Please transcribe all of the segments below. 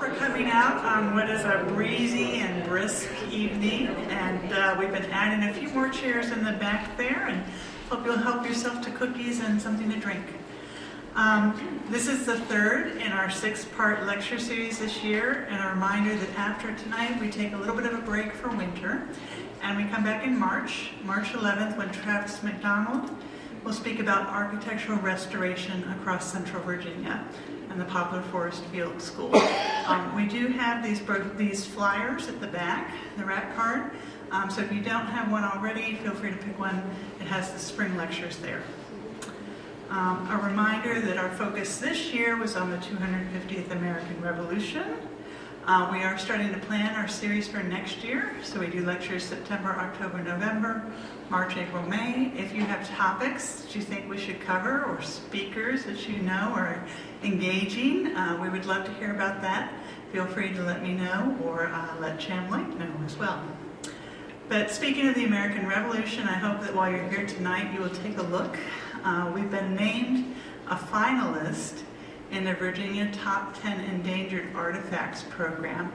for coming out on what is a breezy and brisk evening, and we've been adding a few more chairs in the back there, and hope you'll help yourself to cookies and something to drink. This is the third in our 6-part lecture series this year, and a reminder that after tonight we take a little bit of a break for winter, and we come back in March 11th, when Travis McDonald will speak about architectural restoration across Central Virginia and the Poplar Forest Field School. We do have these flyers at the back, the rack card, so if you don't have one already, feel free to pick one. It has the spring lectures there. A reminder that our focus this year was on the 250th American Revolution. We are starting to plan our series for next year, so we do lectures September, October, November, March, April, May. If you have topics that you think we should cover or speakers that you know are engaging, we would love to hear about that. Feel free to let me know or let Chambliss Light know as well. But speaking of the American Revolution, I hope that while you're here tonight you will take a look. We've been named a finalist in the Virginia Top 10 Endangered Artifacts program.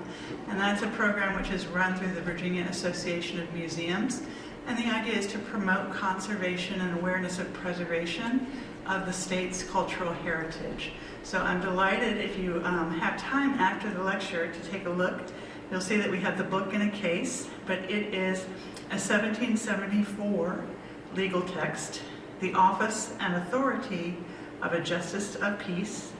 And that's a program which is run through the Virginia Association of Museums. And the idea is to promote conservation and awareness of preservation of the state's cultural heritage. So I'm delighted if you have time after the lecture to take a look. You'll see that we have the book in a case, but it is a 1774 legal text, The Office and Authority of a Justice of Peace,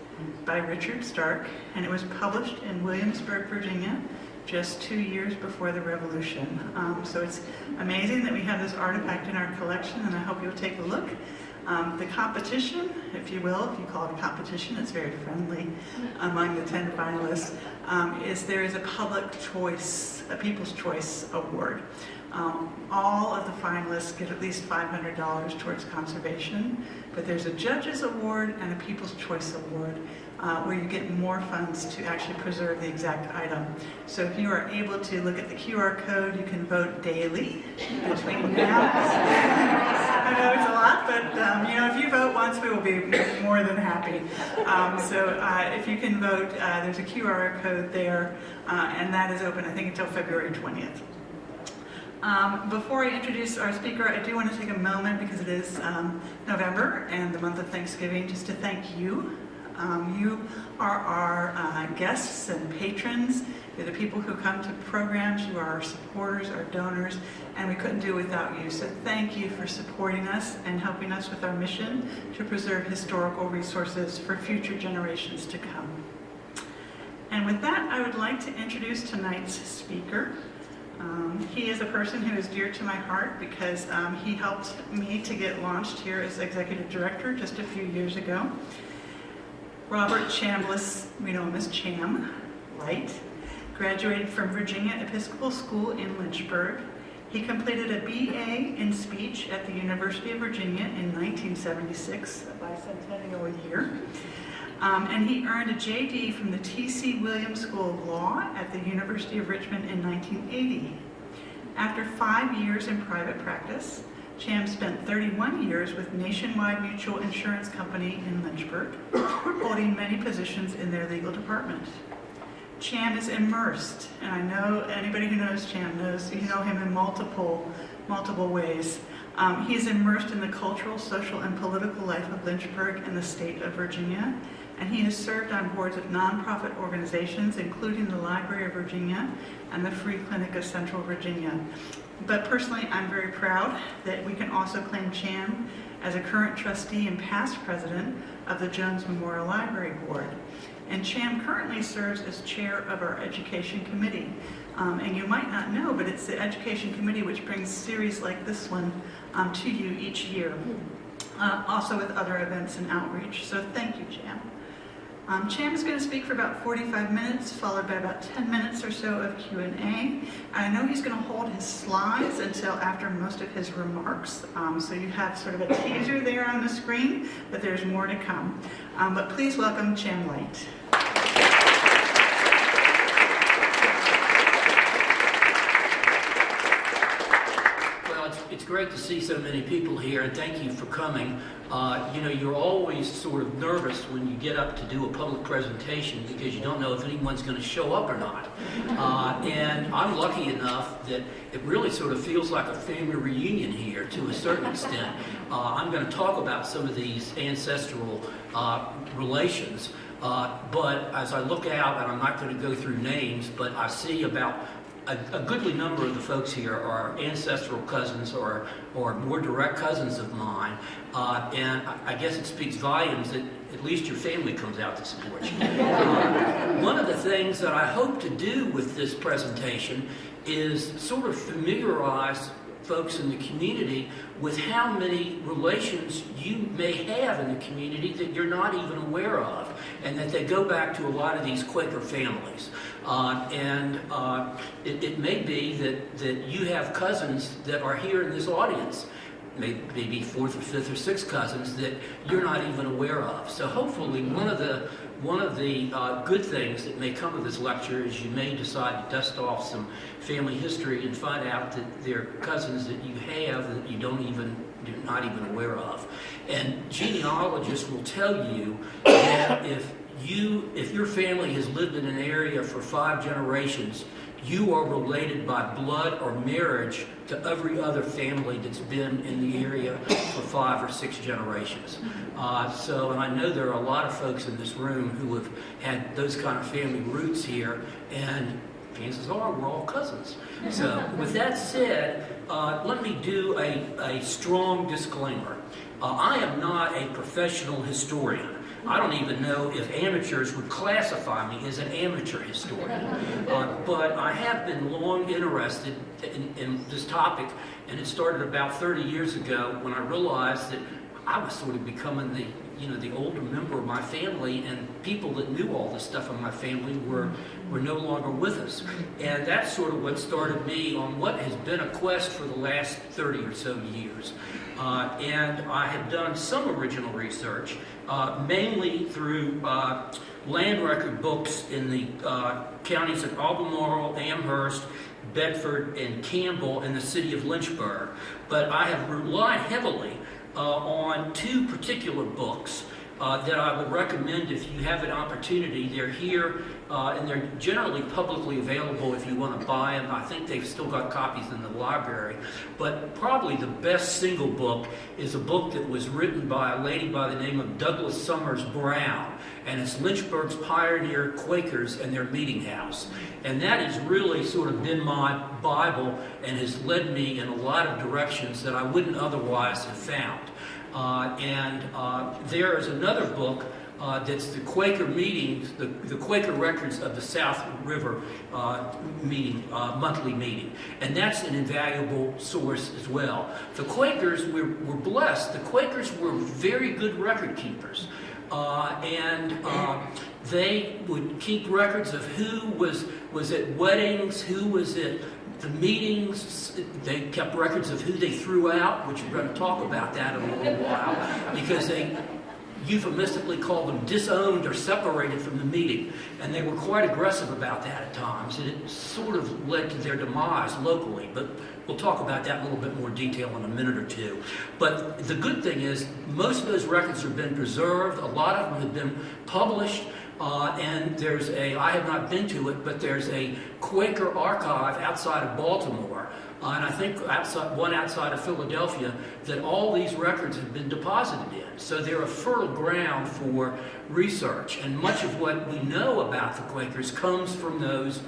by Richard Stark, and it was published in Williamsburg, Virginia, just 2 years before the Revolution. So it's amazing that we have this artifact in our collection, and I hope you'll take a look. The competition, if you will, if you call it a competition, it's very friendly among the 10 finalists, there is a public choice, a People's Choice Award. All of the finalists get at least $500 towards conservation, but there's a Judges Award and a People's Choice Award where you get more funds to actually preserve the exact item. So if you are able to look at the QR code, you can vote daily between now. I know it's a lot, but you know, if you vote once, we will be more than happy. So if you can vote, there's a QR code there, and that is open, I think, until February 20th. Before I introduce our speaker, I do want to take a moment, because it is November and the month of Thanksgiving, just to thank you. You are our guests and patrons. You're the people who come to programs. You are our supporters, our donors, and we couldn't do it without you. So thank you for supporting us and helping us with our mission to preserve historical resources for future generations to come. And with that, I would like to introduce tonight's speaker. He is a person who is dear to my heart because he helped me to get launched here as executive director just a few years ago. Robert Chambliss, we know him as Cham Light, graduated from Virginia Episcopal School in Lynchburg. He completed a BA in speech at the University of Virginia in 1976, a bicentennial year. And he earned a JD from the T.C. Williams School of Law at the University of Richmond in 1980. After 5 years in private practice, Cham spent 31 years with Nationwide Mutual Insurance Company in Lynchburg, holding many positions in their legal department. Cham is immersed, and I know anybody who knows Cham knows you know him in multiple ways. He is immersed in the cultural, social, and political life of Lynchburg and the state of Virginia, and he has served on boards of nonprofit organizations, including the Library of Virginia and the Free Clinic of Central Virginia. But personally, I'm very proud that we can also claim Cham as a current trustee and past president of the Jones Memorial Library Board. And Cham currently serves as chair of our Education Committee. And you might not know, but it's the Education Committee which brings series like this one to you each year, also with other events and outreach. So thank you, Cham. Cham is going to speak for about 45 minutes, followed by about 10 minutes or so of Q&A. I know he's going to hold his slides until after most of his remarks, so you have sort of a teaser there on the screen, but there's more to come. But please welcome Cham Light. Well, it's great to see so many people here, and thank you for coming. You know, you're always sort of nervous when you get up to do a public presentation because you don't know if anyone's going to show up or not. And I'm lucky enough that it really sort of feels like a family reunion here to a certain extent. I'm going to talk about some of these ancestral relations, but as I look out, and I'm not going to go through names, but I see about a goodly number of the folks here are ancestral cousins or more direct cousins of mine, and I guess it speaks volumes that at least your family comes out to support you. One of the things that I hope to do with this presentation is sort of familiarize folks in the community with how many relations you may have in the community that you're not even aware of, and that they go back to a lot of these Quaker families. It may be that you have cousins that are here in this audience, maybe fourth or fifth or sixth cousins that you're not even aware of. So hopefully one of the good things that may come of this lecture is you may decide to dust off some family history and find out that there are cousins that you have that you're not even aware of. And genealogists will tell you that if your family has lived in an area for 5 generations, you are related by blood or marriage to every other family that's been in the area for 5 or 6 generations. And I know there are a lot of folks in this room who have had those kind of family roots here, and chances are we're all cousins. So with that said, let me do a strong disclaimer. I am not a professional historian. I don't even know if amateurs would classify me as an amateur historian. But I have been long interested in this topic, and it started about 30 years ago when I realized that I was sort of becoming the older member of my family, and people that knew all this stuff in my family were no longer with us. And that's sort of what started me on what has been a quest for the last 30 or so years. And I have done some original research, mainly through land record books in the counties of Albemarle, Amherst, Bedford, and Campbell, in the city of Lynchburg. But I have relied heavily on 2 particular books that I would recommend if you have an opportunity. They're here and they're generally publicly available if you want to buy them. I think they've still got copies in the library. But probably the best single book is a book that was written by a lady by the name of Douglas Summers Brown, and it's Lynchburg's Pioneer Quakers and Their Meeting House. And that has really sort of been my Bible and has led me in a lot of directions that I wouldn't otherwise have found. There is another book that's the Quaker meetings, the Quaker records of the South River monthly meeting. And that's an invaluable source as well. The Quakers were blessed. The Quakers were very good record keepers. They would keep records of who was at weddings, who was at the meetings. They kept records of who they threw out, which we're going to talk about that in a little while, because they euphemistically called them disowned or separated from the meeting. And they were quite aggressive about that at times, and it sort of led to their demise locally. But we'll talk about that in a little bit more detail in a minute or two. But the good thing is most of those records have been preserved. A lot of them have been published. And I have not been to it, but there's a Quaker archive outside of Baltimore, and I think one outside of Philadelphia, that all these records have been deposited in. So they're a fertile ground for research, and much of what we know about the Quakers comes from those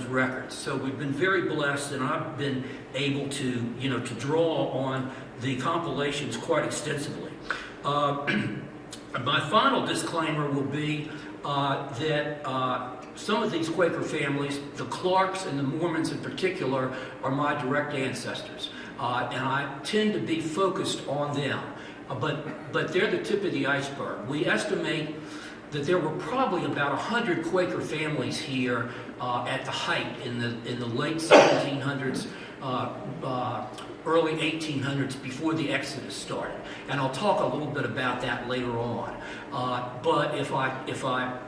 records. So we've been very blessed, and I've been able to draw on the compilations quite extensively. My final disclaimer will be that some of these Quaker families, the Clarks and the Mormons in particular, are my direct ancestors. And I tend to be focused on them. But they're the tip of the iceberg. We estimate that there were probably about 100 Quaker families here at the height in the late 1700s, early 1800s, before the Exodus started. And I'll talk a little bit about that later on. But if I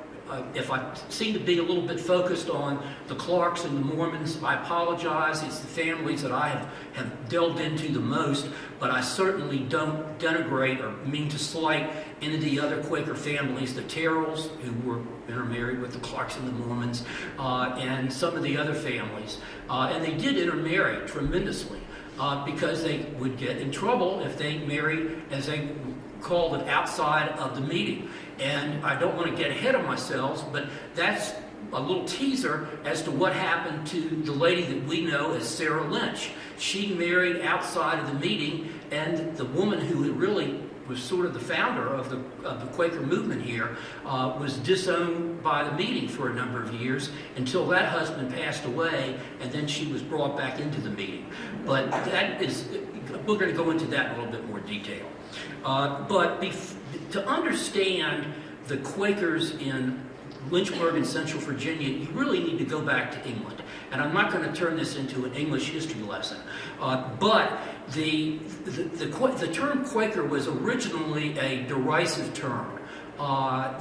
if I seem to be a little bit focused on the Clarks and the Mormons, I apologize. It's the families that I have delved into the most, but I certainly don't denigrate or mean to slight any of the other Quaker families, the Terrells, who were intermarried with the Clarks and the Mormons, and some of the other families. And they did intermarry tremendously because they would get in trouble if they married, as they called it, outside of the meeting. And I don't want to get ahead of myself, but that's a little teaser as to what happened to the lady that we know as Sarah Lynch. She married outside of the meeting, and the woman who really was sort of the founder of the Quaker movement here, was disowned by the meeting for a number of years until that husband passed away, and then she was brought back into the meeting. But that is, we're going to go into that in a little bit more detail. But to understand the Quakers in Lynchburg and Central Virginia, you really need to go back to England. And I'm not going to turn this into an English history lesson. But the term Quaker was originally a derisive term.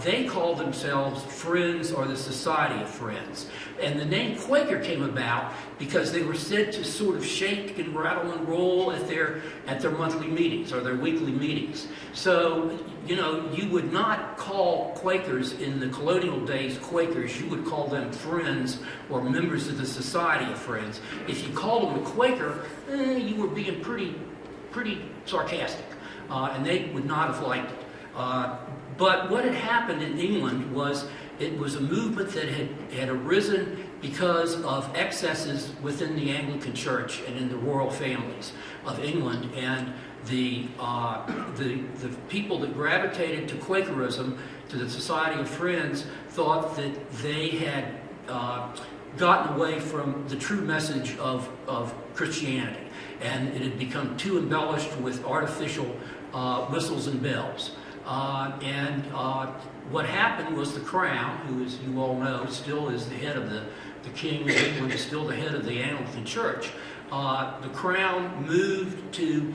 They called themselves Friends, or the Society of Friends. And the name Quaker came about because they were said to sort of shake and rattle and roll at their monthly meetings or their weekly meetings. So, you know, you would not call Quakers in the colonial days Quakers. You would call them Friends or members of the Society of Friends. If you called them a Quaker, you were being pretty sarcastic, and they would not have liked it. But what had happened in England was it was a movement that had arisen because of excesses within the Anglican Church and in the royal families of England, and the people that gravitated to Quakerism, to the Society of Friends, thought that they had gotten away from the true message of Christianity, and it had become too embellished with artificial whistles and bells. What happened was the Crown, who, as you all know, still is the head of the King of England, is still the head of the Anglican Church. The Crown moved to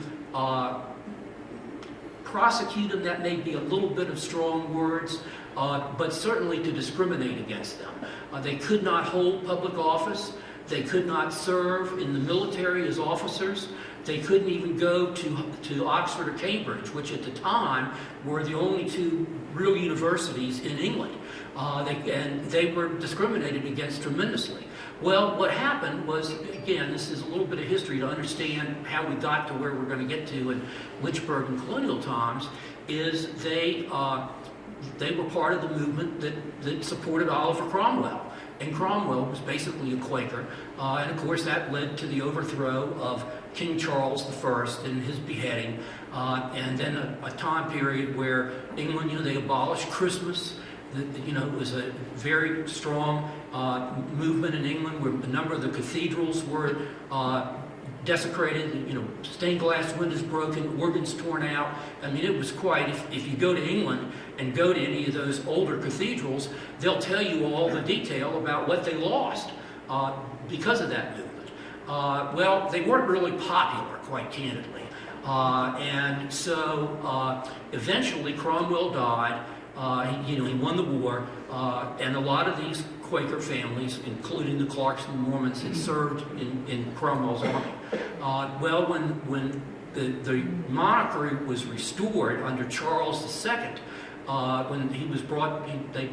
prosecute them. That may be a little bit of strong words, but certainly to discriminate against them. They could not hold public office. They could not serve in the military as officers. They couldn't even go to Oxford or Cambridge, which at the time were the only two real universities in England. And they were discriminated against tremendously. Well, what happened was, again, this is a little bit of history to understand how we got to where we're going to get to in Lynchburg and colonial times, is they were part of the movement that supported Oliver Cromwell. And Cromwell was basically a Quaker, and of course that led to the overthrow of King Charles I and his beheading, and then a time period where England, they abolished Christmas. It was a very strong movement in England where a number of the cathedrals were desecrated, stained glass windows broken, organs torn out. I mean, it was quite, if you go to England and go to any of those older cathedrals, they'll tell you all the detail about what they lost because of that movement. Well, they weren't really popular, quite candidly. And so eventually Cromwell died. He won the war, and a lot of these Quaker families, including the Clarks and the Mormons, had served in Cromwell's army. Well, when the monarchy was restored under Charles II, when he was brought, they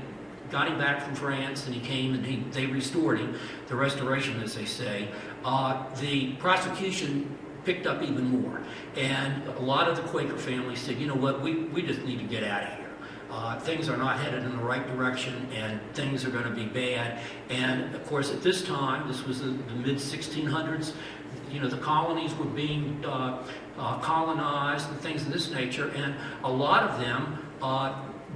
got him back from France, and he came and they restored him, the restoration, as they say. The prosecution picked up even more, and a lot of the Quaker families said, you know what, we just need to get out of here. Things are not headed in the right direction, and things are going to be bad. And of course, at this time, this was the mid-1600s, the colonies were being colonized and things of this nature, and a lot of them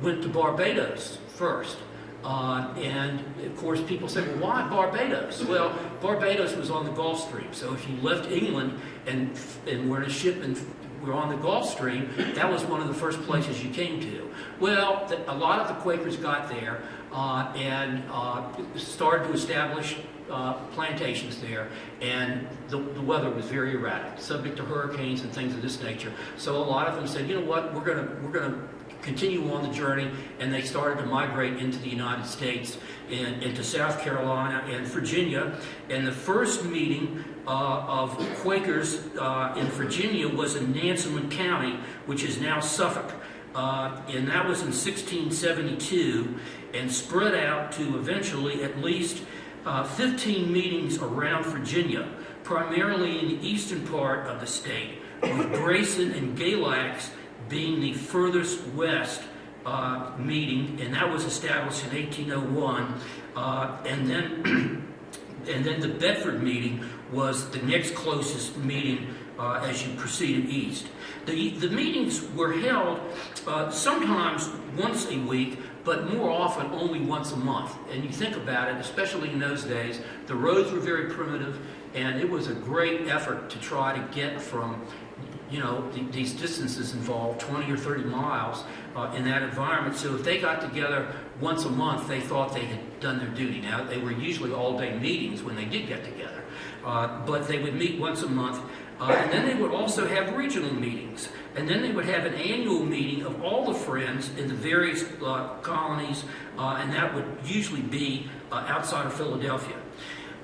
went to Barbados first. And of course, people say, well, why Barbados? Well, Barbados was on the Gulf Stream, so if you left England and were in a ship and were on the Gulf Stream, that was one of the first places you came to. Well, a lot of the Quakers got there and started to establish plantations there, and the weather was very erratic, subject to hurricanes and things of this nature. So a lot of them said, you know what, we're gonna continue on the journey, and they started to migrate into the United States and into South Carolina and Virginia. And the first meeting of Quakers in Virginia was in Nansemond County, which is now Suffolk. And that was in 1672, and spread out to eventually at least 15 meetings around Virginia, primarily in the eastern part of the state, with Grayson and Galax being the furthest west meeting, and that was established in 1801. And then the Bedford meeting was the next closest meeting as you proceeded east. The meetings were held sometimes once a week, but more often only once a month. And you think about it, especially in those days, the roads were very primitive, and it was a great effort to try to get from, you know, these distances involved, 20 or 30 miles in that environment. So if they got together once a month, they thought they had done their duty. Now, they were usually all-day meetings when they did get together, but they would meet once a month. And then they would also have regional meetings. And then they would have an annual meeting of all the friends in the various colonies, and that would usually be outside of Philadelphia.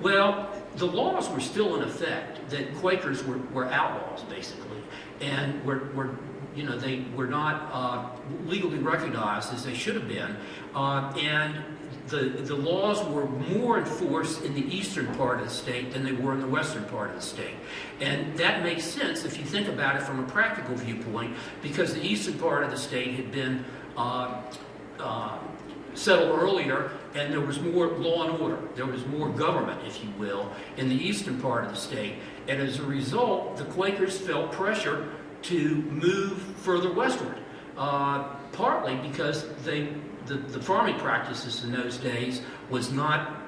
Well, the laws were still in effect, that Quakers were outlaws, basically, and they were not legally recognized as they should have been. And the laws were more enforced in the eastern part of the state than they were in the western part of the state. And that makes sense if you think about it from a practical viewpoint, because the eastern part of the state had been settled earlier, and there was more law and order. There was more government, if you will, in the eastern part of the state. And as a result, the Quakers felt pressure to move further westward, partly because the farming practices in those days was not,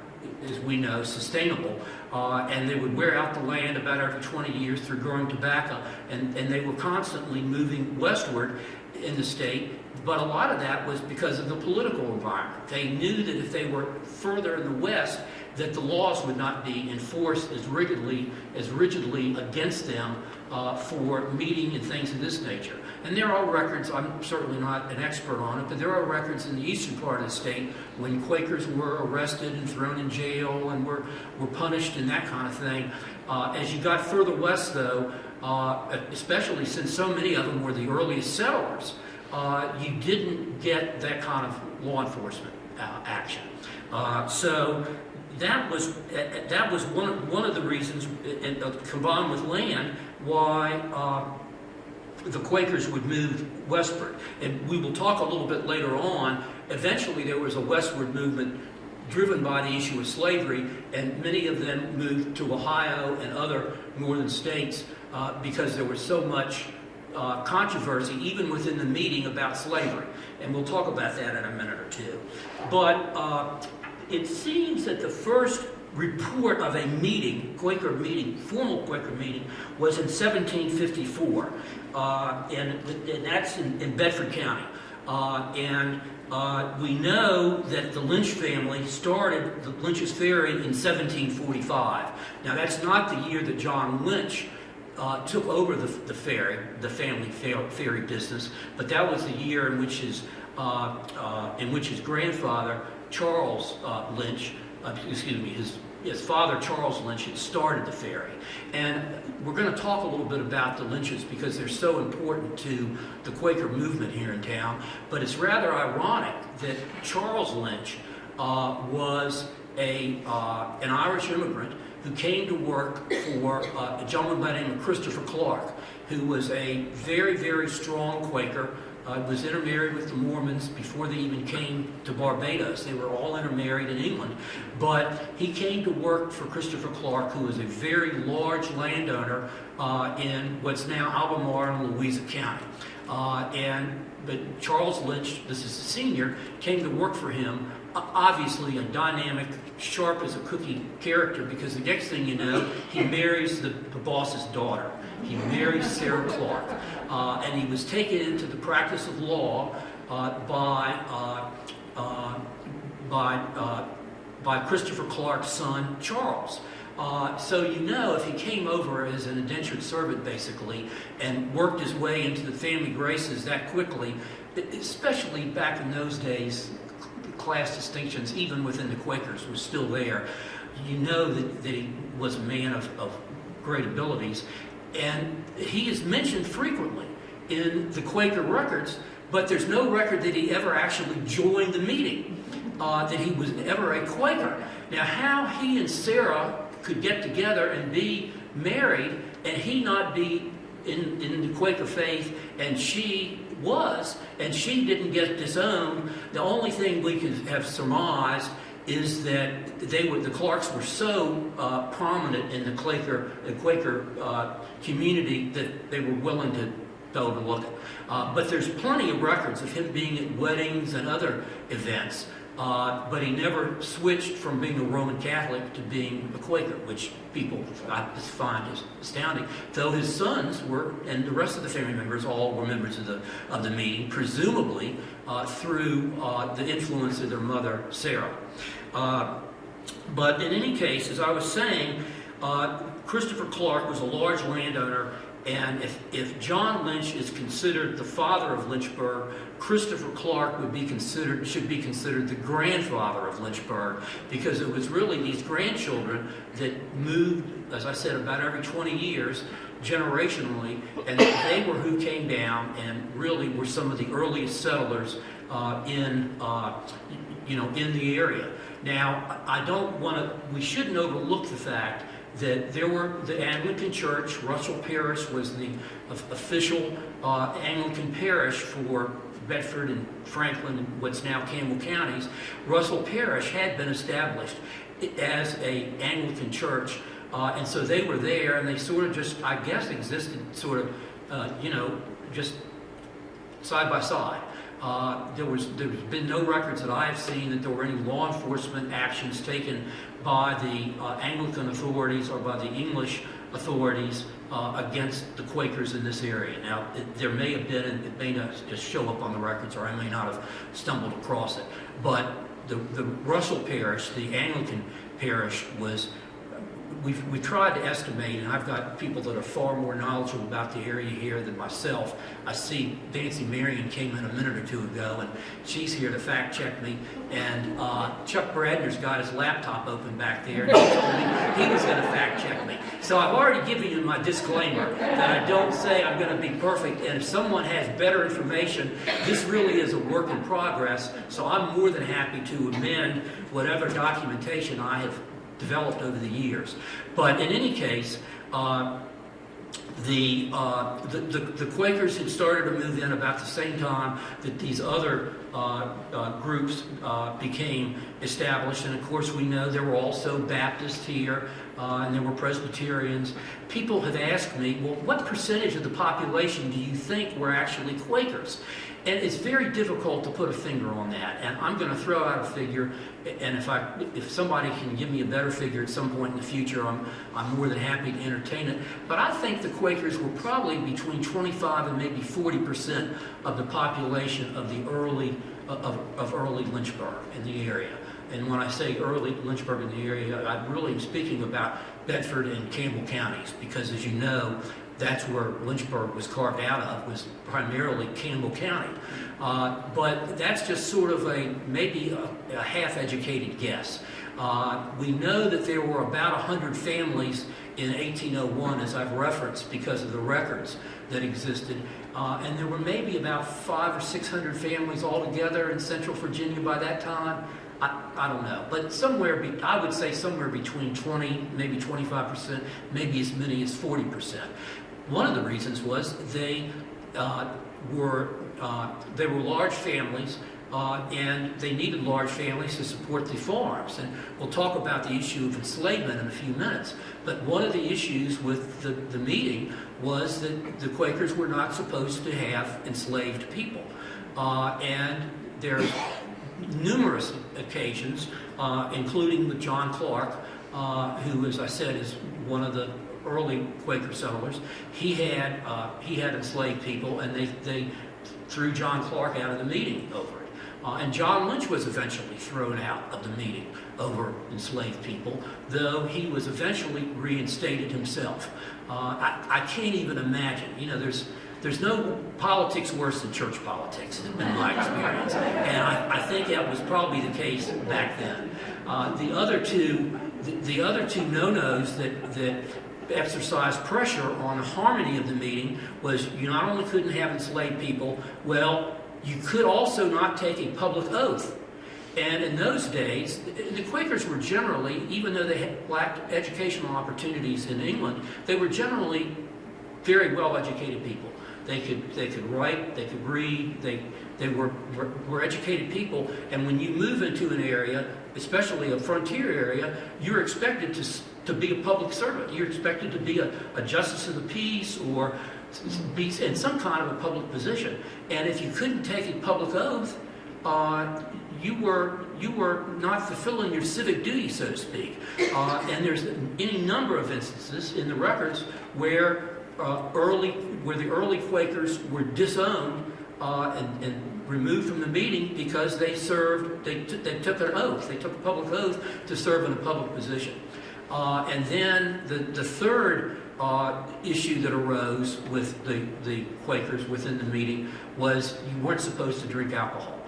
as we know, sustainable, and they would wear out the land about every 20 years through growing tobacco, and they were constantly moving westward in the state. But a lot of that was because of the political environment. They knew that if they were further in the west, that the laws would not be enforced as rigidly against them for meeting and things of this nature. And there are records, I'm certainly not an expert on it, but there are records in the eastern part of the state when Quakers were arrested and thrown in jail and were punished and that kind of thing. As you got further west, though, especially since so many of them were the earliest settlers, you didn't get that kind of law enforcement action. So that was one of the reasons, and combined with land, why the Quakers would move westward. And we will talk a little bit later on. Eventually there was a westward movement driven by the issue of slavery, and many of them moved to Ohio and other northern states because there was so much controversy, even within the meeting, about slavery. And we'll talk about that in a minute or two. But it seems that the first report of a meeting, Quaker meeting, formal Quaker meeting, was in 1754, and that's in Bedford County. We know that the Lynch family started the Lynch's Ferry in 1745. Now, that's not the year that John Lynch took over the family ferry business, but that was the year in which his grandfather, Charles Lynch, his father, Charles Lynch, had started the ferry. And we're going to talk a little bit about the Lynches because they're so important to the Quaker movement here in town. But it's rather ironic that Charles Lynch was an Irish immigrant who came to work for a gentleman by the name of Christopher Clark, who was a very, very strong Quaker, was intermarried with the Mormons before they even came to Barbados. They were all intermarried in England. But he came to work for Christopher Clark, who was a very large landowner in what's now Albemarle and Louisa County. But Charles Lynch, this is a senior, came to work for him. Obviously a dynamic, sharp as a cookie character, because the next thing you know, he marries the boss's daughter. He marries Sarah Clark. And he was taken into the practice of law by Christopher Clark's son, Charles. So you know, if he came over as an indentured servant, basically, and worked his way into the family graces that quickly, especially back in those days, class distinctions, even within the Quakers, were still there. You know that he was a man of great abilities. And he is mentioned frequently in the Quaker records, but there's no record that he ever actually joined the meeting, that he was ever a Quaker. Now, how he and Sarah could get together and be married, and he not be in the Quaker faith, and she was, and she didn't get disowned, the only thing we could have surmised is that the Clarks were so prominent in the Quaker community that they were willing to overlook it. But there's plenty of records of him being at weddings and other events, but he never switched from being a Roman Catholic to being a Quaker, which people I find is astounding. Though his sons were, and the rest of the family members, all were members of the meeting, presumably through the influence of their mother, Sarah. But in any case, as I was saying, Christopher Clark was a large landowner, and if John Lynch is considered the father of Lynchburg, Christopher Clark should be considered the grandfather of Lynchburg, because it was really these grandchildren that moved, as I said, about every 20 years, generationally, and they were who came down and really were some of the earliest settlers in the area. Now, we shouldn't overlook the fact that there were the Anglican Church. Russell Parish was the official Anglican parish for Bedford and Franklin and what's now Campbell counties. Russell Parish had been established as an Anglican church, and so they were there, and they sort of just, I guess, existed sort of, just side by side. There's been no records that I have seen that there were any law enforcement actions taken by the Anglican authorities or by the English authorities against the Quakers in this area. Now, there may have been, and it may not just show up on the records, or I may not have stumbled across it, but the Russell Parish, the Anglican parish, was, we tried to estimate, and I've got people that are far more knowledgeable about the area here than myself. I see Nancy Marion came in a minute or two ago, and she's here to fact check me. And Chuck Bradner's got his laptop open back there, and he told me he was going to fact check me. So I've already given you my disclaimer that I don't say I'm going to be perfect, and if someone has better information, this really is a work in progress, so I'm more than happy to amend whatever documentation I have developed over the years. But in any case, the Quakers had started to move in about the same time that these other groups became established. And of course, we know there were also Baptists here, and there were Presbyterians. People have asked me, well, what percentage of the population do you think were actually Quakers? And it's very difficult to put a finger on that. And I'm going to throw out a figure, and if somebody can give me a better figure at some point in the future, I'm more than happy to entertain it. But I think the Quakers were probably between 25 and maybe 40% of the population of the early Lynchburg in the area. And when I say early Lynchburg in the area, I'm really speaking about Bedford and Campbell counties, because as you know, that's where Lynchburg was carved out of, was primarily Campbell County. But that's just sort of maybe a half-educated guess. We know that there were about 100 families in 1801, as I've referenced, because of the records that existed. And there were maybe about 500 or 600 families altogether in Central Virginia by that time. I don't know, but I would say somewhere between 20, maybe 25%, maybe as many as 40%. One of the reasons was they were large families, and they needed large families to support the farms. And we'll talk about the issue of enslavement in a few minutes. But one of the issues with the meeting was that the Quakers were not supposed to have enslaved people. And there's numerous occasions, including with John Clark, who, as I said, is one of the early Quaker settlers. He had enslaved people, and they threw John Clark out of the meeting over it. And John Lynch was eventually thrown out of the meeting over enslaved people, though he was eventually reinstated himself. I can't even imagine. There's no politics worse than church politics, in my experience. And I think that was probably the case back then. The other two no-nos that exercised pressure on the harmony of the meeting was you not only couldn't have enslaved people, well, you could also not take a public oath. And in those days, the Quakers were generally, even though they lacked educational opportunities in England, they were generally very well-educated people. They could write, they could read, they were educated people, and when you move into an area, especially a frontier area, you're expected to be a public servant. You're expected to be a justice of the peace or be in some kind of a public position. And if you couldn't take a public oath, you were not fulfilling your civic duty, so to speak. And there's any number of instances in the records where the early Quakers were disowned and removed from the meeting because they took an oath. They took a public oath to serve in a public position. And then the third issue that arose with the Quakers within the meeting was you weren't supposed to drink alcohol.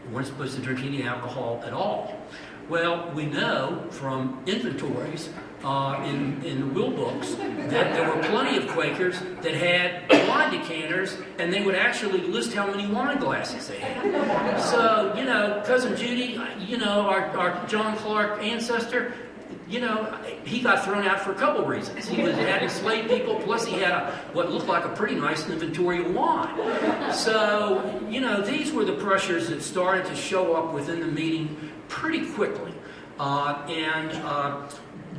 You weren't supposed to drink any alcohol at all. Well, we know from inventories in the will books that there were plenty of Quakers that had wine decanters, and they would actually list how many wine glasses they had. So, Cousin Judy, our John Clark ancestor, he got thrown out for a couple reasons. He had enslaved people, plus he had what looked like a pretty nice inventory of wine. So, these were the pressures that started to show up within the meeting pretty quickly.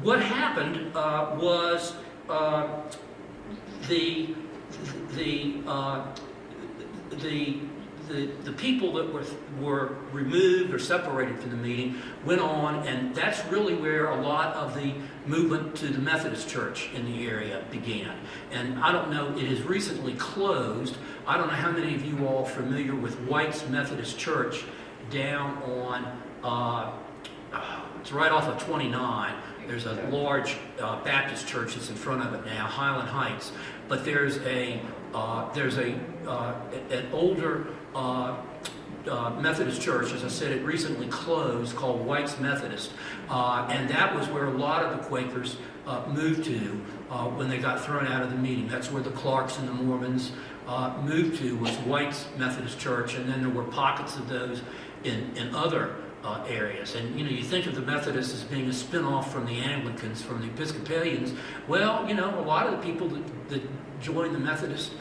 What happened was the people that were removed or separated from the meeting went on, and that's really where a lot of the movement to the Methodist Church in the area began. And I don't know, it has recently closed. I don't know how many of you all are familiar with White's Methodist Church down on, it's right off of 29. There's a large Baptist church that's in front of it now, Highland Heights. But there's an older Methodist church, as I said, it recently closed, called White's Methodist. And that was where a lot of the Quakers moved to when they got thrown out of the meeting. That's where the Clarks and the Mormons moved to, was White's Methodist Church. And then there were pockets of those in other areas. And you think of the Methodists as being a spin-off from the Anglicans, from the Episcopalians. Well, a lot of the people that joined the Methodists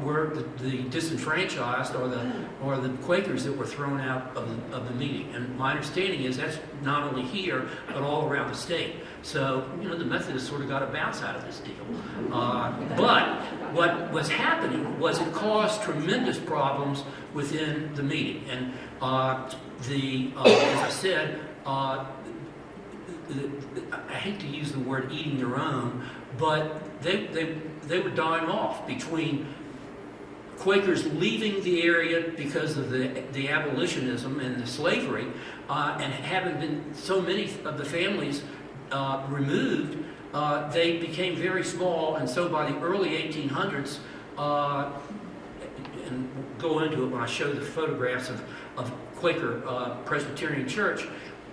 were the disenfranchised or the Quakers that were thrown out of the meeting. And my understanding is that's not only here, but all around the state. So, the Methodists sort of got a bounce out of this deal. But what was happening was it caused tremendous problems within the meeting. And as I said, I hate to use the word eating their own, but they were dying off between Quakers leaving the area because of the abolitionism and the slavery, and having been so many of the families removed, they became very small, and so by the early 1800s, and we'll go into it when I show the photographs of Quaker Presbyterian Church,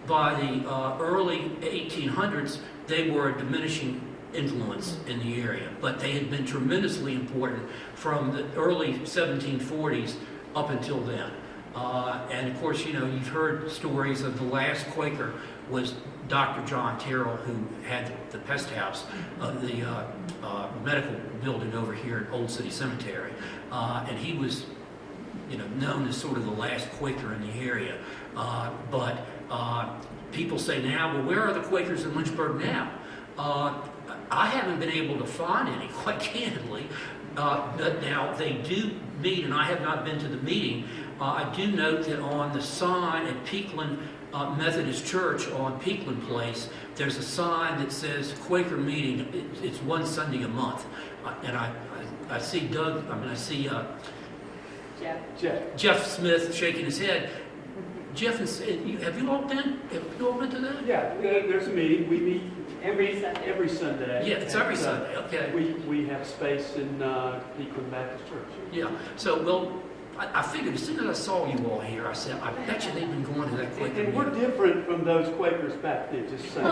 by the early 1800s, they were a diminishing influence in the area, but they had been tremendously important from the early 1740s up until then. And of course, you've heard stories of the last Quaker was Dr. John Terrell, who had the pest house, the medical building over here at Old City Cemetery. And he was, known as sort of the last Quaker in the area. But people say now, well, where are the Quakers in Lynchburg now? I haven't been able to find any, quite candidly. But now they do meet, and I have not been to the meeting. I do note that on the sign at Peakland Methodist Church on Peakland Place, there's a sign that says Quaker meeting. It's one Sunday a month. And I see Doug, I see Jeff Smith shaking his head. Jeff, have you all been? Have you all been to that? Yeah, there's a meeting. We meet Every Sunday. every Sunday. Yeah, it's every Sunday. Okay. We have space in Peakland Baptist Church. Yeah. So, well, I figured as soon as I saw you all here, I said, I bet you they've been going to that Quaker And we're meeting. different from those Quakers back then, just saying.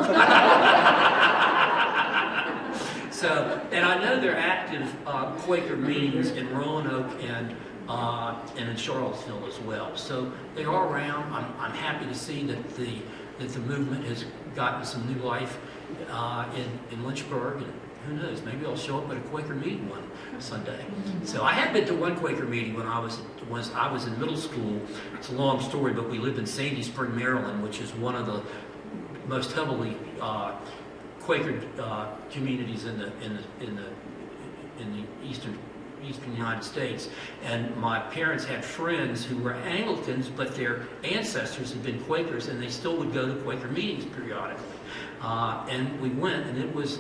So, and I know they're active Quaker meetings in Roanoke and in Charlottesville as well. So they are around. I'm happy to see that the movement has gotten some new life in Lynchburg, and who knows, maybe I'll show up at a Quaker meeting one Sunday. So I had been to one Quaker meeting when I was in middle school. It's a long story, but we lived in Sandy Spring, Maryland, which is one of the most heavily Quaker communities in the eastern United States. And my parents had friends who were Anglicans, but their ancestors had been Quakers, and they still would go to Quaker meetings periodically. And we went, and it was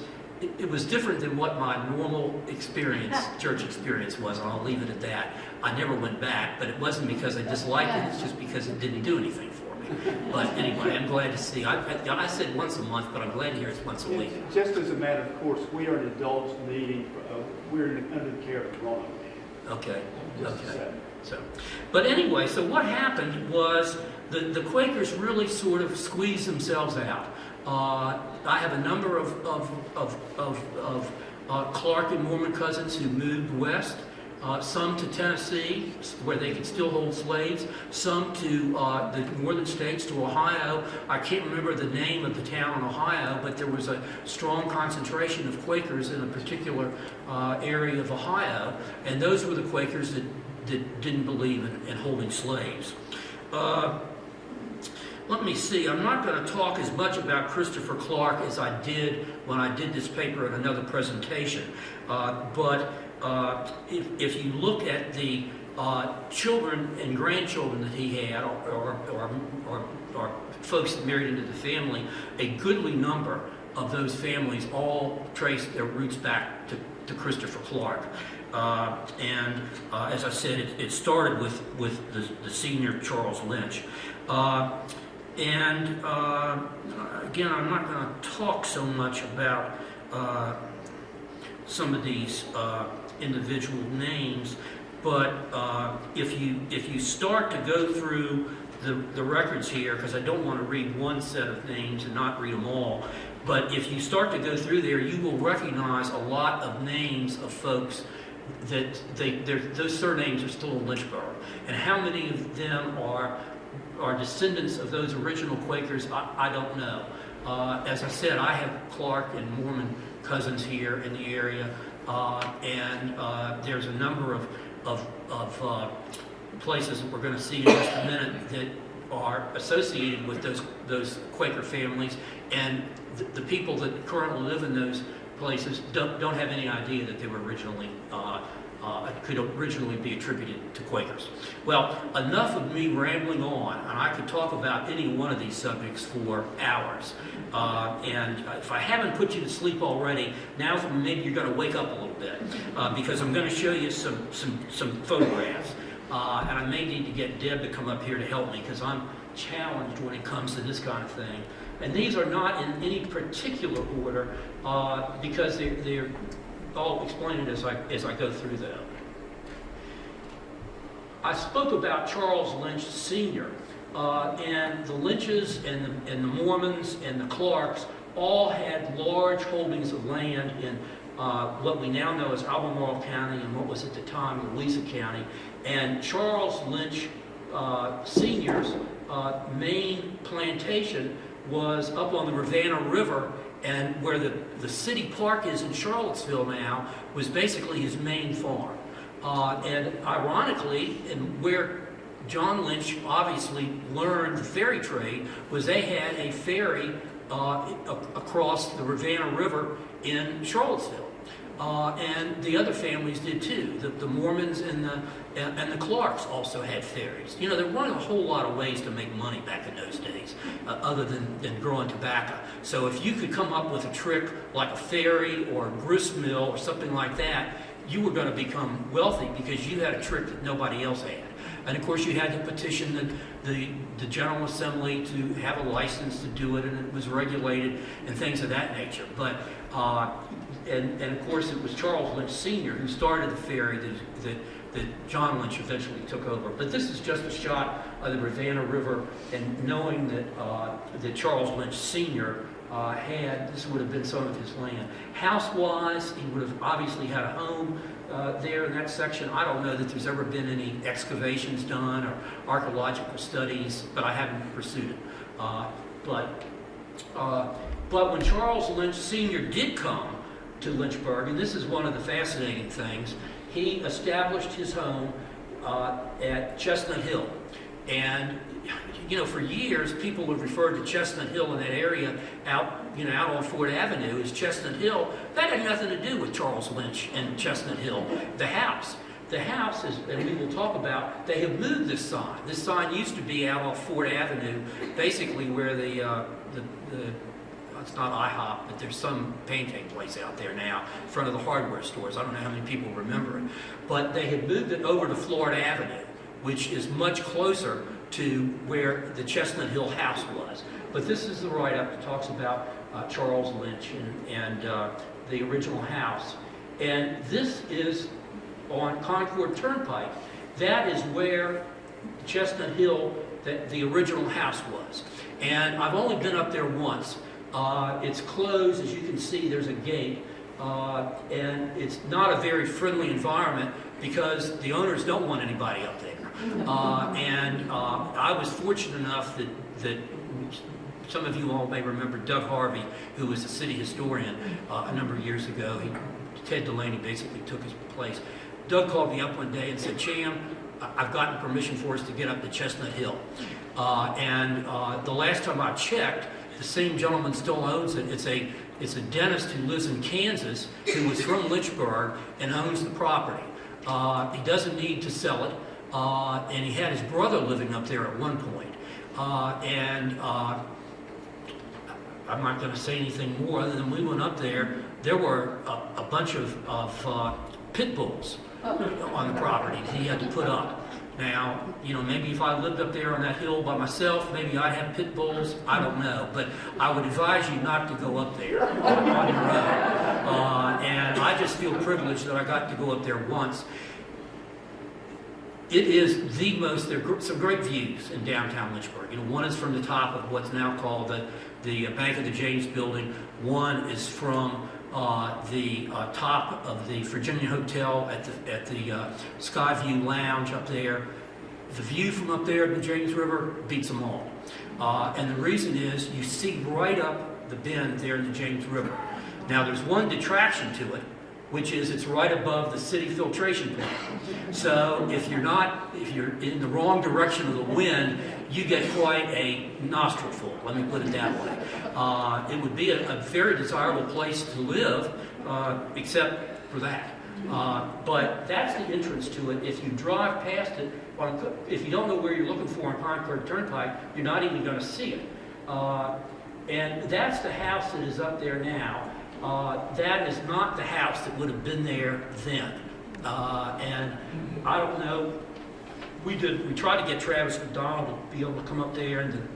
different than what my normal experience, church experience was, and I'll leave it at that. I never went back, but it wasn't because I disliked it, it's just because it didn't do anything for me. But anyway, I'm glad to see. I said once a month, but I'm glad to hear it's once a week. Just as a matter of course, we are an indulged meeting. We're under the care of the Roanoke. Okay. Just to Okay. say. So, but anyway, so what happened was the Quakers really sort of squeezed themselves out. I have a number of Clark and Mormon cousins who moved west. Some to Tennessee, where they could still hold slaves. Some to the northern states, to Ohio. I can't remember the name of the town in Ohio, but there was a strong concentration of Quakers in a particular area of Ohio, and those were the Quakers that didn't believe in holding slaves. Let me see, I'm not going to talk as much about Christopher Clark as I did when I did this paper in another presentation, but if you look at the children and grandchildren that he had, or folks that married into the family, a goodly number of those families all trace their roots back to Christopher Clark. And as I said, it started with the senior Charles Lynch. Again, I'm not going to talk so much about some of these individual names, but if you start to go through the records here, because I don't want to read one set of names and not read them all, but if you start to go through there, you will recognize a lot of names of folks that those surnames are still in Lynchburg, and how many of them are descendants of those original Quakers, I don't know. As I said, I have Clark and Mormon cousins here in the area, and there's a number of places that we're going to see in just a minute that are associated with those Quaker families, and the people that currently live in those places don't have any idea that they were originally could originally be attributed to Quakers. Well, enough of me rambling on, and I could talk about any one of these subjects for hours. And if I haven't put you to sleep already, now maybe you're going to wake up a little bit, because I'm going to show you some photographs. And I may need to get Deb to come up here to help me, because I'm challenged when it comes to this kind of thing. And these are not in any particular order, because they're I'll explain it as I go through them. I spoke about Charles Lynch Sr., and the Lynches and the Mormons and the Clarks all had large holdings of land in what we now know as Albemarle County and what was at the time Louisa County. And Charles Lynch Sr.'s main plantation was up on the Ravenna River, and where the city park is in Charlottesville now was basically his main farm. And ironically, and where John Lynch obviously learned the ferry trade, was they had a ferry across the Ravenna River in Charlottesville. And the other families did too. The Mormons and the Clarks also had ferries. You know, there weren't a whole lot of ways to make money back in those days, other than growing tobacco. So if you could come up with a trick like a ferry or a grist mill or something like that, you were going to become wealthy because you had a trick that nobody else had. And of course, you had to petition the General Assembly to have a license to do it, and it was regulated and things of that nature. But and of course, it was Charles Lynch Sr. who started the ferry that John Lynch eventually took over. But this is just a shot of the Rivanna River, and knowing that Charles Lynch Sr. This would have been some of his land. House-wise, he would have obviously had a home there in that section. I don't know that there's ever been any excavations done or archaeological studies, but I haven't pursued it. But when Charles Lynch Sr. did come to Lynchburg, and this is one of the fascinating things, he established his home at Chestnut Hill. And for years, people have referred to Chestnut Hill in that area out on Ford Avenue as Chestnut Hill. That had nothing to do with Charles Lynch and Chestnut Hill. The house is, and we will talk about, they have moved this sign. This sign used to be out on Ford Avenue, basically where it's not IHOP, but there's some pancake place out there now in front of the hardware stores. I don't know how many people remember it. But they had moved it over to Florida Avenue, which is much closer to where the Chestnut Hill house was. But this is the write-up that talks about Charles Lynch and the original house. And this is on Concord Turnpike. That is where Chestnut Hill, the original house was. And I've only been up there once. It's closed, as you can see, there's a gate. And it's not a very friendly environment because the owners don't want anybody up there. I was fortunate enough that some of you all may remember Doug Harvey, who was a city historian a number of years ago. Ted Delaney basically took his place. Doug called me up one day and said, Cham, I've gotten permission for us to get up to Chestnut Hill. The last time I checked, the same gentleman still owns it. It's a dentist who lives in Kansas who was from Lynchburg and owns the property. He doesn't need to sell it. And he had his brother living up there at one point. I'm not going to say anything more other than we went up there. There were a bunch of pit bulls on the property he had to put up. Now, maybe if I lived up there on that hill by myself, maybe I'd have pit bulls. I don't know. But I would advise you not to go up there on your own. And I just feel privileged that I got to go up there once. It is the most, there are some great views in downtown Lynchburg. One is from the top of what's now called the Bank of the James building. One is from the top of the Virginia Hotel at the Skyview Lounge up there. The view from up there at the James River beats them all. And the reason is you see right up the bend there in the James River. Now there's one detraction to it, which is it's right above the city filtration plant. So if you're in the wrong direction of the wind, you get quite a nostrilful, let me put it that way. It would be a very desirable place to live, except for that. But that's the entrance to it. If you drive past it, if you don't know where you're looking for on Concord Turnpike, you're not even going to see it. And that's the house that is up there now. That is not the house that would have been there then. And I don't know, we tried to get Travis McDonald to be able to come up there, and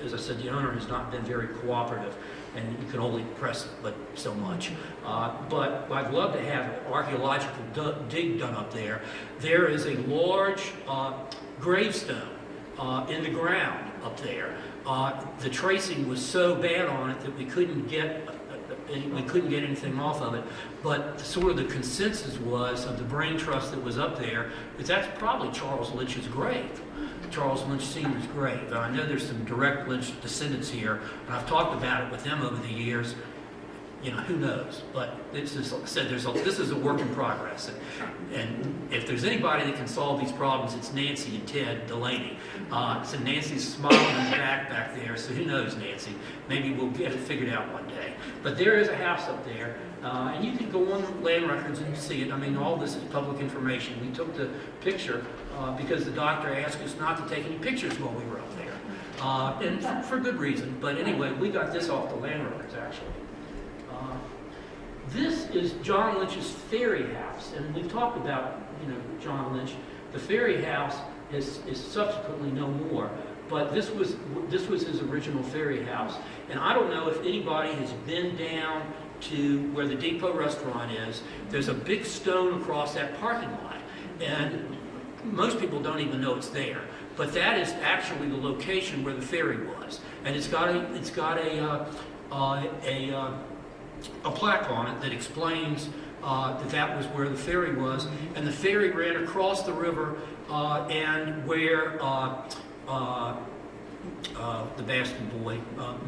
as I said, the owner has not been very cooperative, and you can only press it but so much. But I'd love to have an archaeological dig done up there. There is a large gravestone in the ground up there. The tracing was so bad on it that we couldn't get anything off of it, but sort of the consensus was of the brain trust that was up there is that's probably Charles Lynch's grave, Charles Lynch Sr.'s grave. I know there's some direct Lynch descendants here, and I've talked about it with them over the years. Who knows? But it's just, like I said, this is a work in progress. And if there's anybody that can solve these problems, it's Nancy and Ted Delaney. So Nancy's smiling in the back there, so who knows, Nancy? Maybe we'll get it figured out one day. But there is a house up there, and you can go on land records and see it. I mean, all this is public information. We took the picture because the doctor asked us not to take any pictures while we were up there. And for good reason. But anyway, we got this off the land records, actually. This is John Lynch's ferry house, and we've talked about, John Lynch. The ferry house is subsequently no more, but this was his original ferry house. And I don't know if anybody has been down to where the Depot restaurant is. There's a big stone across that parking lot, and most people don't even know it's there. But that is actually the location where the ferry was, and it's got a plaque on it that explains that was where the ferry was, and the ferry ran across the river, and where the Baskin boy,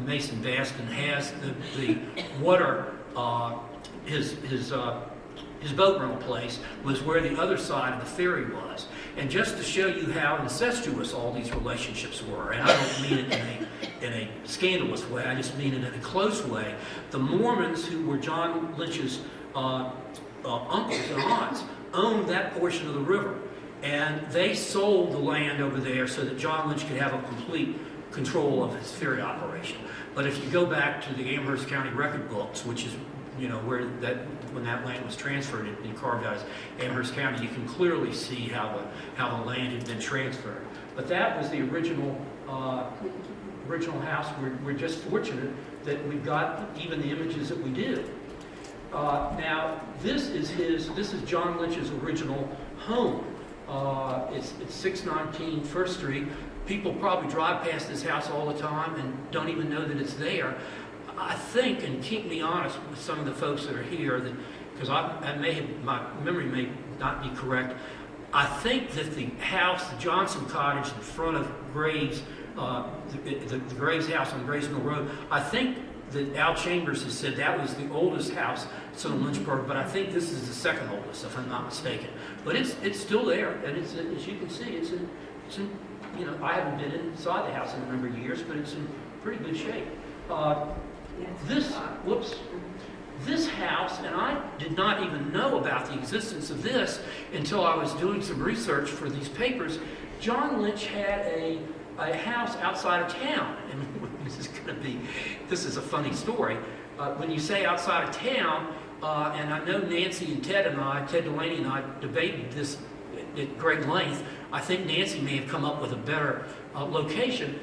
Mason Baskin, has the water, his boat rental place was where the other side of the ferry was. And just to show you how incestuous all these relationships were, and I don't mean it in a scandalous way, I just mean it in a close way, the Mormons, who were John Lynch's uncles and aunts, owned that portion of the river. And they sold the land over there so that John Lynch could have a complete control of his ferry operation. But if you go back to the Amherst County record books, which is where when that land was transferred and carved out as Amherst County, you can clearly see how the land had been transferred. But that was the original house. We're just fortunate that we've got even the images that we do. Now this is John Lynch's original home. It's 619 First Street. People probably drive past this house all the time and don't even know that it's there. I think, and keep me honest with some of the folks that are here, that because my memory may not be correct. I think that the house, the Johnson Cottage, in front of Graves, the Graves house on Graves Mill Road, I think that Al Chambers has said that was the oldest house in Lynchburg, but I think this is the second oldest, if I'm not mistaken. But it's still there, and it's, as you can see, it's in I haven't been inside the house in a number of years, but it's in pretty good shape. This house, and I did not even know about the existence of this until I was doing some research for these papers. John Lynch had a house outside of town, and this is a funny story. When you say outside of town, and I know Nancy and Ted Delaney and I debated this at great length. I think Nancy may have come up with a better location.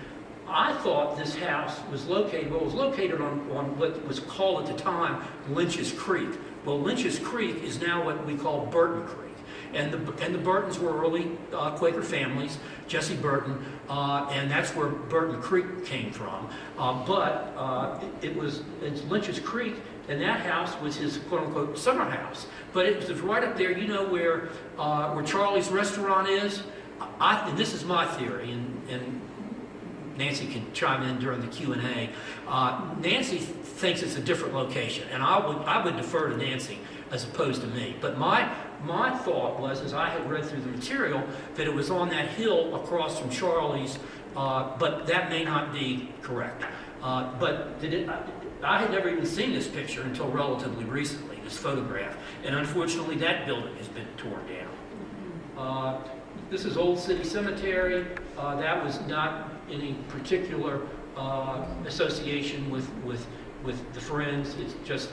I thought this house was located on what was called at the time Lynch's Creek. Well, Lynch's Creek is now what we call Burton Creek. And the Burtons were early Quaker families, Jesse Burton, and that's where Burton Creek came from. It's Lynch's Creek, and that house was his quote-unquote summer house. But it was right up there, where Charlie's restaurant is. And this is my theory, and Nancy can chime in during the Q&A. Nancy thinks it's a different location, and I would defer to Nancy as opposed to me. But my thought was, as I had read through the material, that it was on that hill across from Charlie's, but that may not be correct. I had never even seen this picture until relatively recently, this photograph, and unfortunately that building has been torn down. This is Old City Cemetery. That was not any particular association with the Friends. It's just,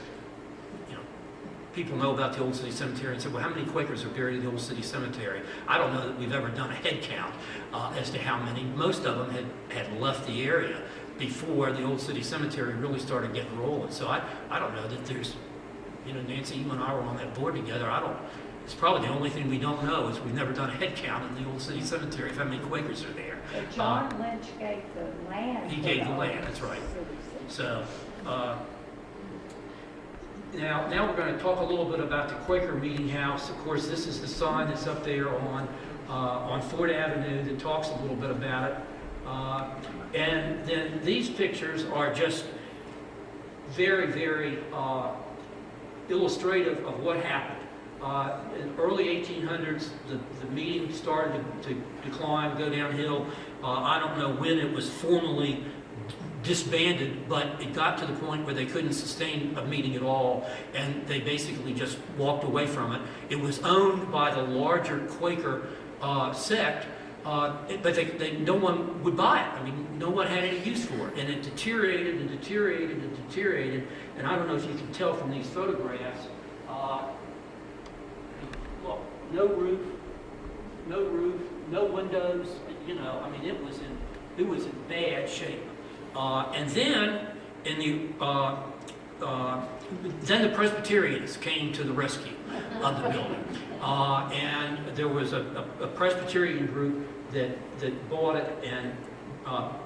people know about the Old City Cemetery and say, well, how many Quakers are buried in the Old City Cemetery? I don't know that we've ever done a head count as to how many. Most of them had left the area before the Old City Cemetery really started getting rolling. So I don't know that there's, Nancy, you and I were on that board together. It's probably the only thing we don't know is we've never done a head count in the Old City Cemetery of how many Quakers are there. But John Lynch gave the land. He gave the land, that's right. So, now we're going to talk a little bit about the Quaker Meeting House. Of course, this is the sign that's up there on Ford Avenue that talks a little bit about it. And then these pictures are just very, very illustrative of what happened. In early 1800s, the meeting started to decline, go downhill. I don't know when it was formally disbanded, but it got to the point where they couldn't sustain a meeting at all, and they basically just walked away from it. It was owned by the larger Quaker sect, but no one would buy it. I mean, no one had any use for it, and it deteriorated and deteriorated and deteriorated. And I don't know if you can tell from these photographs. Look, no roof, no windows. You know, I mean, it was in bad shape. And then then the Presbyterians came to the rescue of the building, and there was a Presbyterian group that bought it and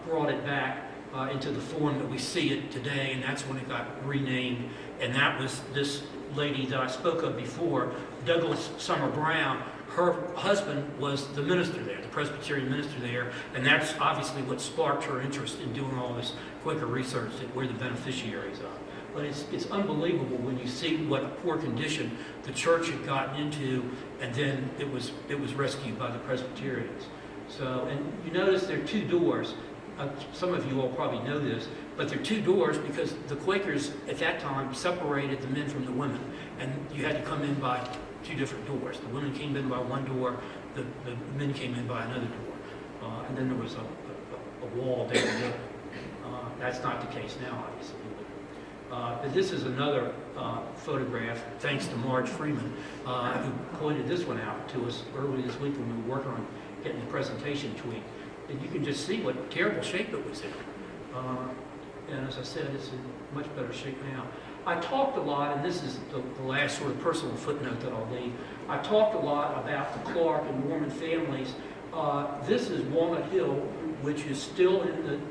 brought it back into the form that we see it today, and that's when it got renamed. And that was this lady that I spoke of before, Douglas Summer Brown. Her husband was the minister there, the Presbyterian minister there, and that's obviously what sparked her interest in doing all this Quaker research that we're the beneficiaries of. But it's unbelievable when you see what a poor condition the church had gotten into, and then it was rescued by the Presbyterians. So, and you notice there are two doors. Some of you all probably know this, but there are two doors because the Quakers at that time separated the men from the women, and you had to come in by two different doors. The women came in by one door, the men came in by another door, and then there was a wall down there. That's not the case now, obviously. But this is another photograph, thanks to Marge Freeman, who pointed this one out to us earlier this week when we were working on getting the presentation tweaked. And you can just see what terrible shape it was in. And as I said, it's in much better shape now. I talked a lot, and this is the last sort of personal footnote that I'll leave. I talked a lot about the Clark and Mormon families. This is Walnut Hill, which is still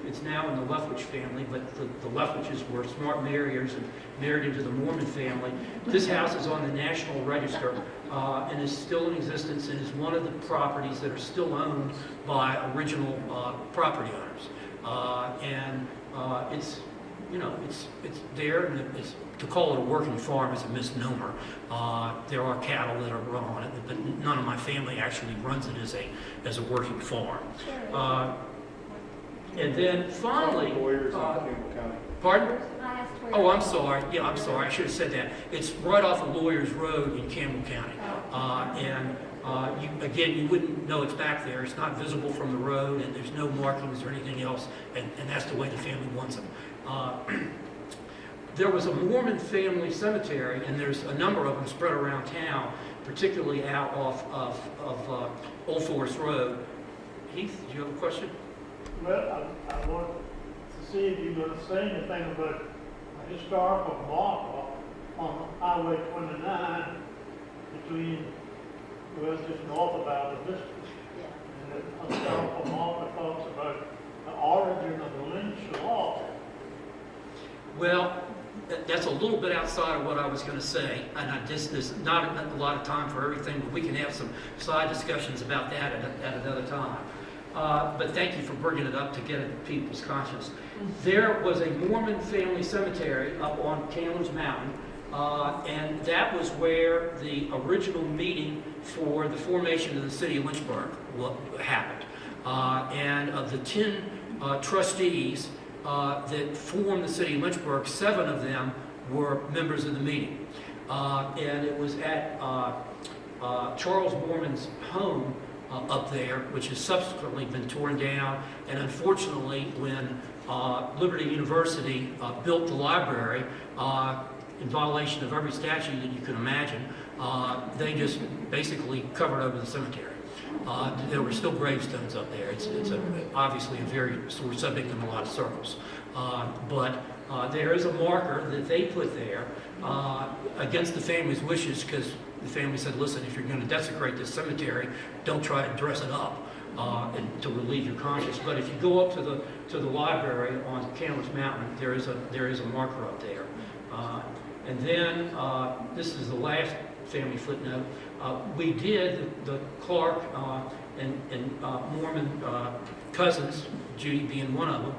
it's now in the Lethwich family, but the Lethwiches were smart marriers and married into the Mormon family. This house is on the National Register and is still in existence, and is one of the properties that are still owned by original property owners. It's, you know, it's there, and to call it a working farm is a misnomer. There are cattle that are run on it, but none of my family actually runs it as a working farm. And then finally, pardon? Oh, I'm sorry. Yeah, I'm sorry. I should have said that. It's right off of Lawyers Road in Campbell County. You wouldn't know it's back there. It's not visible from the road, and there's no markings or anything else, and that's the way the family wants them. There was a Mormon family cemetery, and there's a number of them spread around town, particularly out off of Old Forest Road. Heath, do you have a question? Well, I want to see if you're going to say anything about a historical marker on Highway 29 between, well, just north of our district. And the historical marker talks about the origin of the lynch law. Well, that's a little bit outside of what I was going to say, and there's not a lot of time for everything, but we can have some side discussions about that at another time. But thank you for bringing it up to get at people's conscience. There was a Mormon family cemetery up on Candler's Mountain, and that was where the original meeting for the formation of the city of Lynchburg happened. And of the 10 trustees that formed the city of Lynchburg, 7 of them were members of the meeting. And it was at Charles Mormon's home up there, which has subsequently been torn down. And unfortunately, when Liberty University built the library, in violation of every statute that you can imagine, they just basically covered over the cemetery. There were still gravestones up there. It's obviously a very sore subject in a lot of circles. But there is a marker that they put there against the family's wishes, because the family said, listen, if you're going to desecrate this cemetery, don't try to dress it up and to relieve your conscience. But if you go up to the library on Chambliss Mountain, there is a marker up there. And then this is the last family footnote. We did, the Clark and Mormon cousins, Judy being one of them,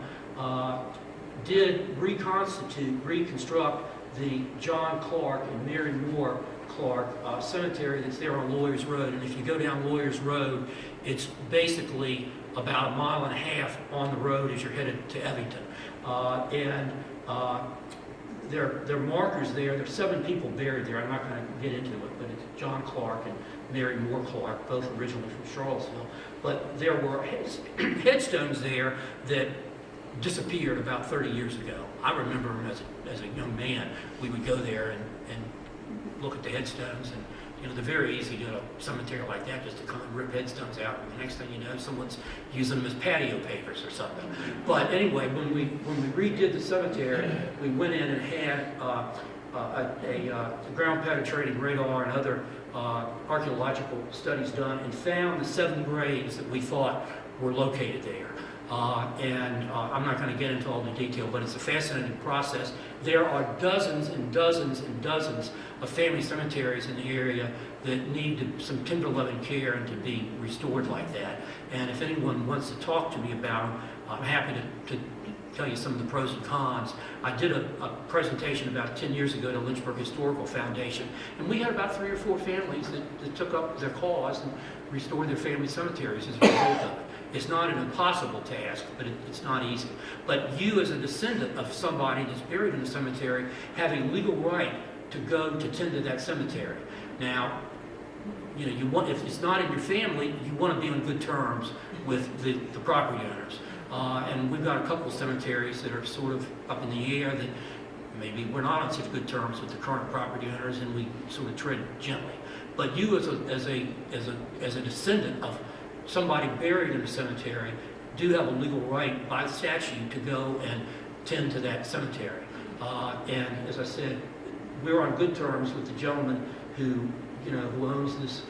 did reconstruct the John Clark and Mary Moore Clark cemetery that's there on Lawyers Road. And if you go down Lawyers Road, it's basically about 1.5 miles on the road as you're headed to Evington. there are markers there. There's 7 people buried there. I'm not going to get into it, but it's John Clark and Mary Moore Clark, both originally from Charlottesville. But there were headstones there that disappeared about 30 years ago. I remember as a young man, we would go there and look at the headstones, and they're very easy to a cemetery like that just to come and rip headstones out, and the next thing you know, someone's using them as patio pavers or something. But anyway, when we redid the cemetery, we went in and had a ground penetrating radar and other archaeological studies done, and found the 7 graves that we thought were located there. I'm not going to get into all the detail, but it's a fascinating process. There are dozens and dozens and dozens of family cemeteries in the area that need some tender-loving care and to be restored like that. And if anyone wants to talk to me about them, I'm happy to tell you some of the pros and cons. I did a presentation about 10 years ago to Lynchburg Historical Foundation, and we had about 3 or 4 families that took up their cause and restored their family cemeteries as a result of it. It's not an impossible task, but it's not easy. But you, as a descendant of somebody that's buried in the cemetery, have a legal right to go to tend to that cemetery. Now, you want, if it's not in your family, you want to be on good terms with the property owners. And we've got a couple of cemeteries that are sort of up in the air that maybe we're not on such good terms with the current property owners, and we sort of tread gently. But you, as a descendant of somebody buried in a cemetery, do have a legal right by statute to go and tend to that cemetery. And as I said, we're on good terms with the gentleman who owns this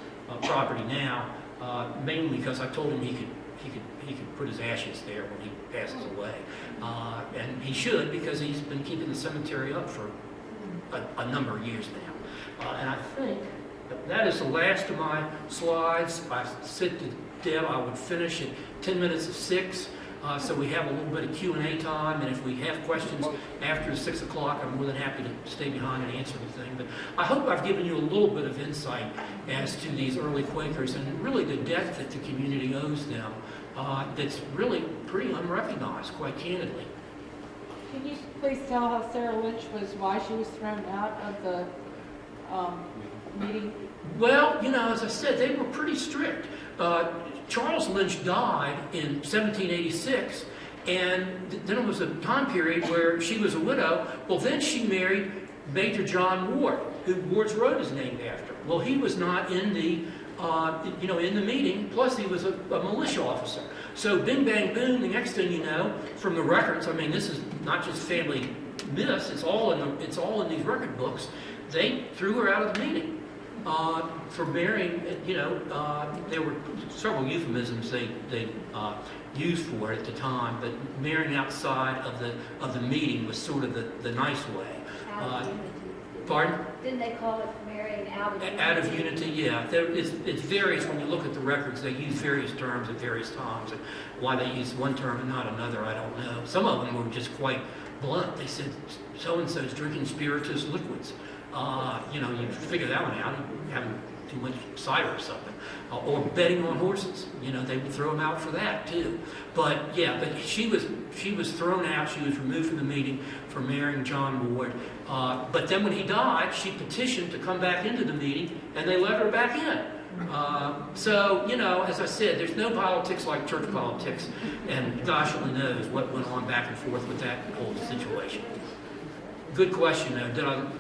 property now, mainly because I told him he could put his ashes there when he passes away, and he should, because he's been keeping the cemetery up for a number of years now. And I think that is the last of my slides. I said to Deb I would finish at 10 minutes of 6, so we have a little bit of Q&A time, and if we have questions after 6 o'clock, I'm more than happy to stay behind and answer anything. But I hope I've given you a little bit of insight as to these early Quakers and really the debt that the community owes them that's really pretty unrecognized, quite candidly. Can you please tell how Sarah Lynch why she was thrown out of the meeting? Well, as I said, they were pretty strict. Charles Lynch died in 1786, and then there was a time period where she was a widow. Well, then she married Major John Ward, who Ward's Road is named after. Well, he was not in the in the meeting, plus he was a militia officer. So bing, bang, boom, the next thing you know, from the records, I mean, this is not just family myths, it's all in these record books, they threw her out of the meeting. For marrying, there were several euphemisms they used for it at the time, but marrying outside of the meeting was sort of the nice way. Out of unity. Pardon? Didn't they call it marrying out of unity? Out of unity, yeah. It's various. When you look at the records, they use various terms at various times, and why they use one term and not another, I don't know. Some of them were just quite blunt. They said so-and-so's drinking spirituous liquids. You figure that one out. Having too much cider or something, or betting on horses. They would throw him out for that too. But she was thrown out. She was removed from the meeting for marrying John Ward. But then when he died, she petitioned to come back into the meeting, and they let her back in. So as I said, there's no politics like church politics, and gosh only knows what went on back and forth with that whole situation. Good question, though.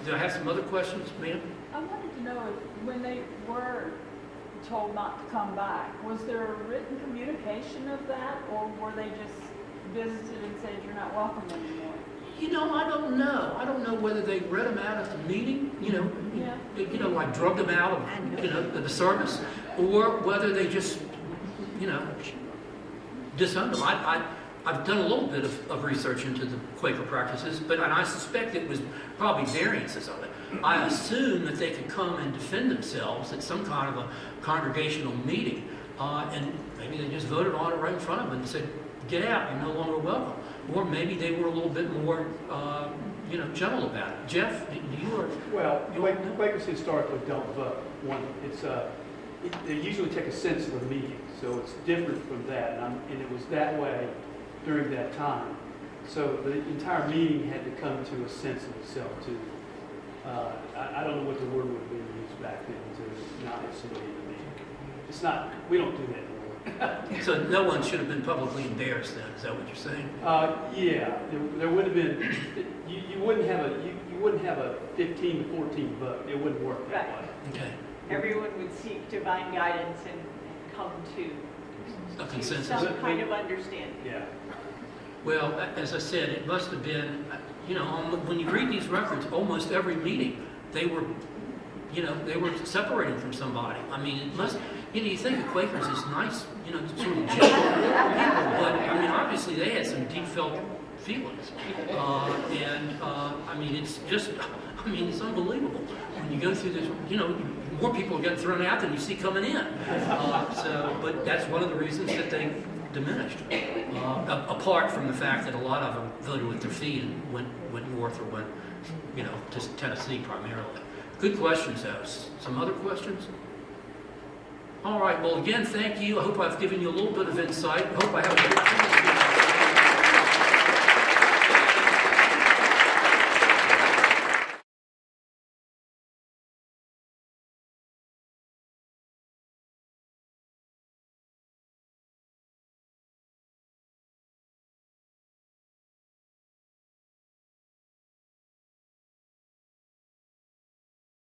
Did I have some other questions, ma'am? I wanted to know if, when they were told not to come back, was there a written communication of that, or were they just visited and said you're not welcome anymore? I don't know. I don't know whether they read them out at the meeting, like drugged them out of, the service, or whether they just, disowned them. I've done a little bit of research into the Quaker practices, and I suspect it was probably variances of it. I assume that they could come and defend themselves at some kind of a congregational meeting, and maybe they just voted on it right in front of them and said, get out, you're no longer welcome. Or maybe they were a little bit more, gentle about it. Jeff, do you? Well, Quakers historically don't vote. They usually take a sense of the meeting, so it's different from that, and it was that way during that time. So the entire meeting had to come to a sense of itself to, I don't know what the word would be used back then, to not have somebody in the meeting. It's not, we don't do that anymore. So no one should have been publicly embarrassed then, is that what you're saying? Yeah, there would have been, you wouldn't have a 15 to 14 vote. It wouldn't work that Right. way. Okay, Everyone would seek divine guidance and come to a consensus. some kind of understanding. Yeah. Well, as I said, it must have been, when you read these records, almost every meeting, they were separating from somebody. I mean, it must, you think of Quakers as nice, sort of gentle people, but, obviously they had some deep felt feelings. It's just, it's unbelievable. When you go through this, more people are getting thrown out than you see coming in. But that's one of the reasons that they diminished. Apart from the fact that a lot of them voted with their feet and went north or went, to Tennessee primarily. Good questions, though. Some other questions? All right. Well, again, thank you. I hope I've given you a little bit of insight. I hope I have.